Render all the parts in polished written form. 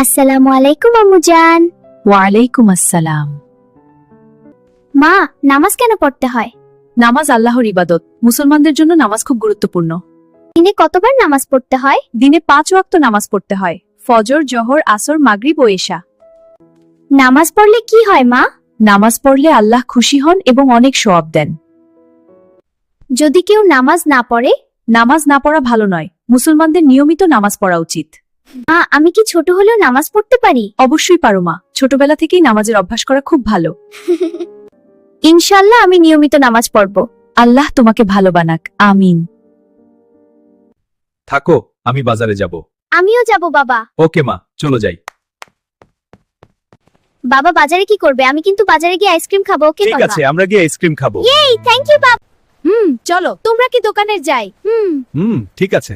আসসালামু আলাইকুম আম্মুজান। ওয়ালাইকুম আসসালাম। মা, নামাজ কেন পড়তে হয়? নামাজ আল্লাহর ইবাদত। মুসলমানদের জন্য নামাজ খুব গুরুত্বপূর্ণ। দিনে কতবার নামাজ পড়তে হয়? দিনে 5 ওয়াক্ত নামাজ পড়তে হয়। ফজর, জোহর, আসর, মাগরিব ও এশা। নামাজ পড়লে কি হয় মা? নামাজ পড়লে আল্লাহ খুশি হন এবং অনেক সওয়াব দেন। যদি কেউ নামাজ না পড়ে? নামাজ না পড়া ভালো নয়। মুসলমানদের নিয়মিত নামাজ পড়া উচিত। মা, আমি কি ছোট হলেও নামাজ পড়তে পারি? অবশ্যই পারো মা। ছোটবেলা থেকেই নামাজের অভ্যাস করা খুব ভালো। ইনশাআল্লাহ আমি নিয়মিত নামাজ পড়ব। আল্লাহ তোমাকে ভালো বানাক। আমিন। থাকো, আমি বাজারে যাব। আমিও যাব বাবা। ওকে মা, চলো যাই। বাবা বাজারে কি করবে? আমি কিন্তু বাজারে গিয়ে আইসক্রিম খাবো। ওকে ঠিক আছে, আমরা গিয়ে আইসক্রিম খাবো। এই থ্যাংক ইউ বাবা। চলো। তোমরা কি দোকানে যাই? ঠিক আছে।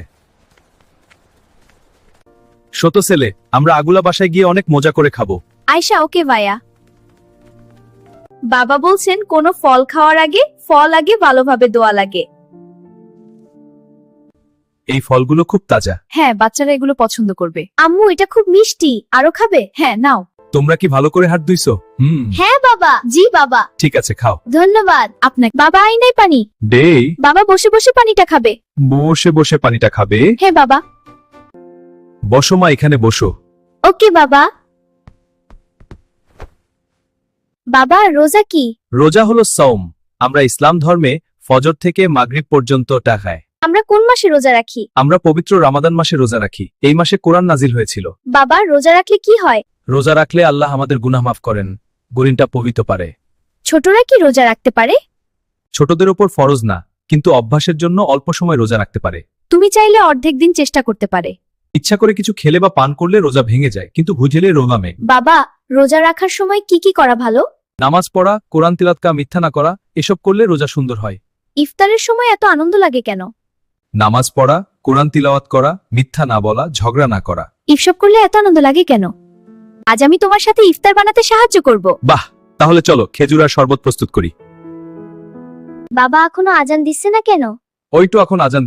ছোট ছেলে, আমরা আগুলা বাসায় গিয়ে অনেক মজা করে খাবো। আয়শা, ওকে ভাইয়া। বাবা বলছেন কোন ফল খাওয়ার আগে ফল আগে ভালোভাবে দোয়া লাগে। এই ফলগুলো খুব তাজা। হ্যাঁ, বাচ্চারা এগুলো পছন্দ করবে। আম্মু, এটা খুব মিষ্টি। আরো খাবে? হ্যাঁ, নাও। তোমরা কি ভালো করে হাত ধুইছো? হ্যাঁ বাবা। জি বাবা। ঠিক আছে, খাও। ধন্যবাদ আপনাকে। বাবা, আইনাই পানি। ডেই, বাবা বসে বসে পানিটা খাবে। বসে বসে পানিটা খাবে। হ্যাঁ বাবা। বসো মা, এখানে বসো। ওকে বাবা। বাবা, রোজা কি? রোজা হলো সওম। আমরা ইসলাম ধর্মে ফজর থেকে মাগরিব পর্যন্ত খাই। আমরা কোন মাসে রোজা রাখি? আমরা পবিত্র রমাদান মাসে রোজা রাখি। এই মাসে কোরআন নাজিল হয়েছিল। বাবা, রোজা রাখলে কি হয়? রোজা রাখলে আল্লাহ আমাদের গুনাহ মাফ করেন, গুণটা পবিত্র পারে। ছোটরা কি রোজা রাখতে পারে? ছোটদের উপর ফরজ না, কিন্তু অভ্যাসের জন্য অল্প সময় রোজা রাখতে পারে। তুমি চাইলে অর্ধেক দিন চেষ্টা করতে পারে। ইচ্ছা করে কিছু খেলে বা পান করলে রোজা ভেঙে যায়, কিন্তু বুঝলে রোজামে। বাবা, রোজা রাখার সময় কি কি করা ভালো? নামাজ পড়া, কোরআন তিলাওয়াত, মিথ্যা না করা, এসব করলে রোজা সুন্দর হয়। ইফতারের সময় এত আনন্দ লাগে কেন? নামাজ পড়া, কোরআন তিলাওয়াত করা, মিথ্যা না বলা, ঝগড়া না করা। ইফসব করলে এত আনন্দ লাগে কেন? আজ আমি তোমার সাথে ইফতার বানাতে সাহায্য করব। বাহ, তাহলে চলো খেজুর আর শরবত প্রস্তুত করি। বাবা, এখনো আজান দিচ্ছে না কেন? ওই তো এখন আজান